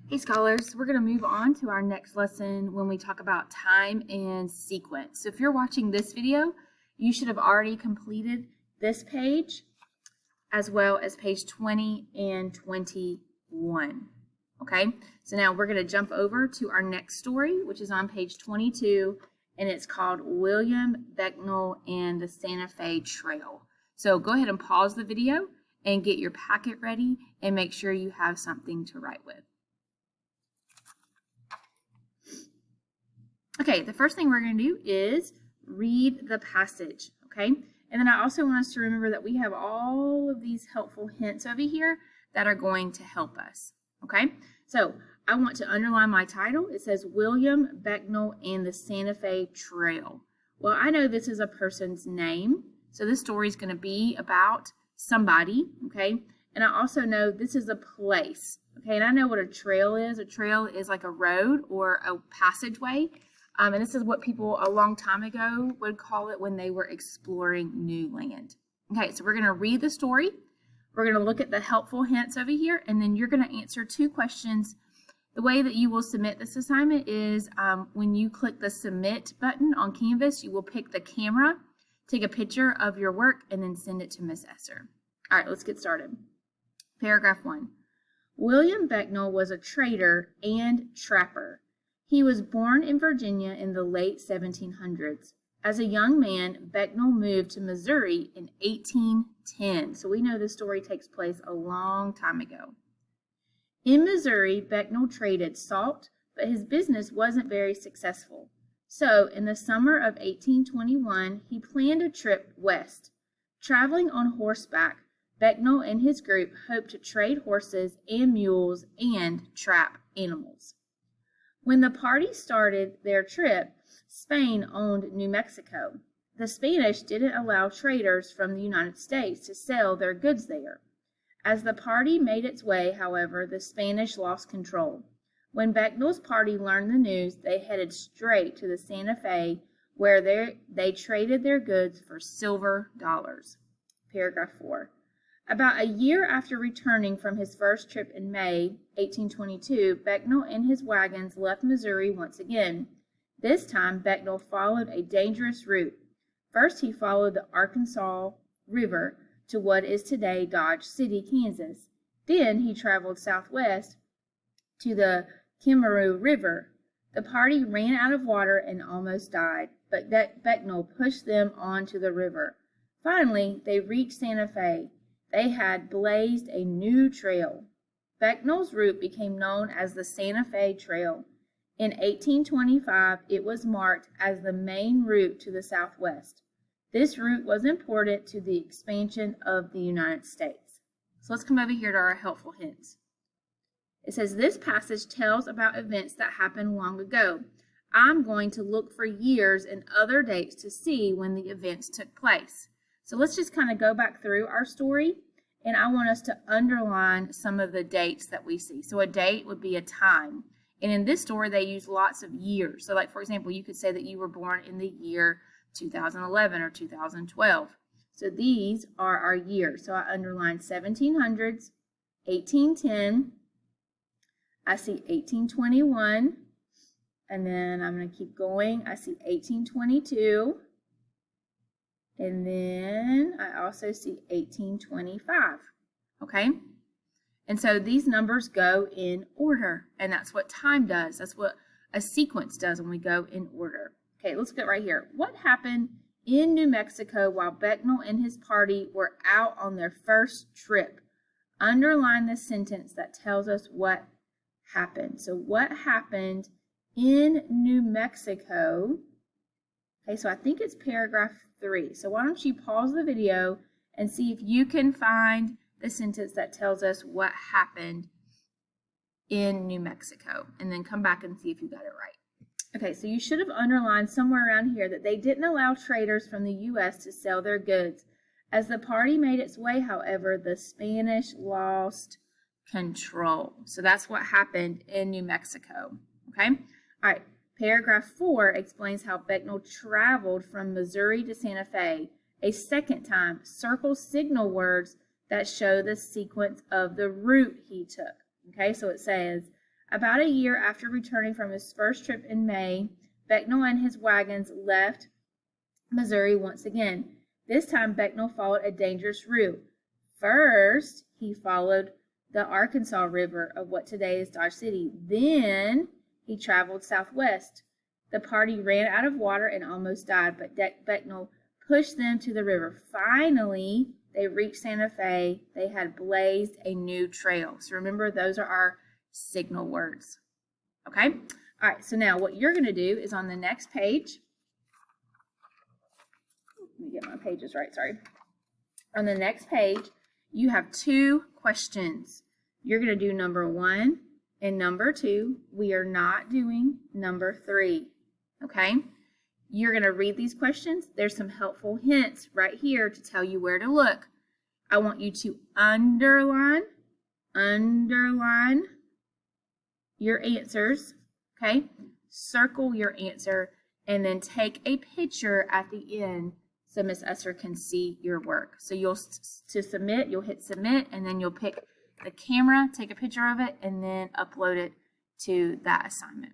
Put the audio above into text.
Hey scholars, we're going to move on to our next lesson when we talk about time and sequence. So if you're watching this video, you should have already completed this page as well as page 20 and 21. Okay, so now we're going to jump over to our next story, which is on page 22, and it's called William Becknell and the Santa Fe Trail. So go ahead and pause the video and get your packet ready and make sure you have something to write with. Okay, the first thing we're going to do is read the passage, okay? And then I also want us to remember that we have all of these helpful hints over here that are going to help us, okay? So I want to underline my title. It says William Becknell and the Santa Fe Trail. Well, I know this is a person's name, so this story is going to be about somebody, okay? And I also know this is a place, okay? And I know what a trail is. A trail is like a road or a passageway. And this is what people a long time ago would call it when they were exploring new land. Okay, so we're going to read the story. We're going to look at the helpful hints over here, and then you're going to answer 2 questions. The way that you will submit this assignment is when you click the Submit button on Canvas, you will pick the camera, take a picture of your work, and then send it to Miss Esser. All right, let's get started. Paragraph 1. William Becknell was a trader and trapper. He was born in Virginia in the late 1700s. As a young man, Becknell moved to Missouri in 1810. So we know this story takes place a long time ago. In Missouri, Becknell traded salt, but his business wasn't very successful. So in the summer of 1821, he planned a trip west. Traveling on horseback, Becknell and his group hoped to trade horses and mules and trap animals. When the party started their trip, Spain owned New Mexico. The Spanish didn't allow traders from the United States to sell their goods there. As the party made its way, however, the Spanish lost control. When Becknell's party learned the news, they headed straight to the Santa Fe, where they traded their goods for silver dollars. Paragraph 4. About a year after returning from his first trip in May 1822, Becknell and his wagons left Missouri once again. This time, Becknell followed a dangerous route. First, he followed the Arkansas River to what is today Dodge City, Kansas. Then he traveled southwest to the Kemeru River. The party ran out of water and almost died, but Becknell pushed them onto the river. Finally, they reached Santa Fe. They had blazed a new trail. Becknell's route became known as the Santa Fe Trail. In 1825, it was marked as the main route to the southwest. This route was important to the expansion of the United States. So let's come over here to our helpful hints. It says this passage tells about events that happened long ago. I'm going to look for years and other dates to see when the events took place. So let's just kind of go back through our story, and I want us to underline some of the dates that we see. So a date would be a time. And in this story, they use lots of years. So like, for example, you could say that you were born in the year 2011 or 2012. So these are our years. So I underline 1700s, 1810, I see 1821, and then I'm going to keep going. I see 1822. And then I also see 1825, okay? And so these numbers go in order, and that's what time does. That's what a sequence does when we go in order. Okay, let's get right here. What happened in New Mexico while Becknell and his party were out on their first trip? Underline the sentence that tells us what happened. So what happened in New Mexico? Okay, so I think it's paragraph 3. So why don't you pause the video and see if you can find the sentence that tells us what happened in New Mexico, and then come back and see if you got it right. Okay, so you should have underlined somewhere around here that they didn't allow traders from the U.S. to sell their goods. As the party made its way, however, the Spanish lost control. So that's what happened in New Mexico. Okay, all right. Paragraph 4 explains how Becknell traveled from Missouri to Santa Fe. A second time, circle signal words that show the sequence of the route he took. Okay, so it says, About a year after returning from his first trip in May, Becknell and his wagons left Missouri once again. This time, Becknell followed a dangerous route. First, he followed the Arkansas River of what today is Dodge City. Then, he traveled southwest. The party ran out of water and almost died, but Becknell pushed them to the river. Finally, they reached Santa Fe. They had blazed a new trail. So remember, those are our signal words. Okay? All right, so now what you're going to do is on the next page, let me get my pages right, sorry. On the next page, you have 2 questions. You're going to do number 1 and number 2. We are not doing number 3, okay? You're going to read these questions. There's some helpful hints right here to tell you where to look. I want you to underline your answers, okay? Circle your answer, and then take a picture at the end so Miss Esther can see your work. So you'll hit submit, and then you'll pick the camera, take a picture of it, and then upload it to that assignment.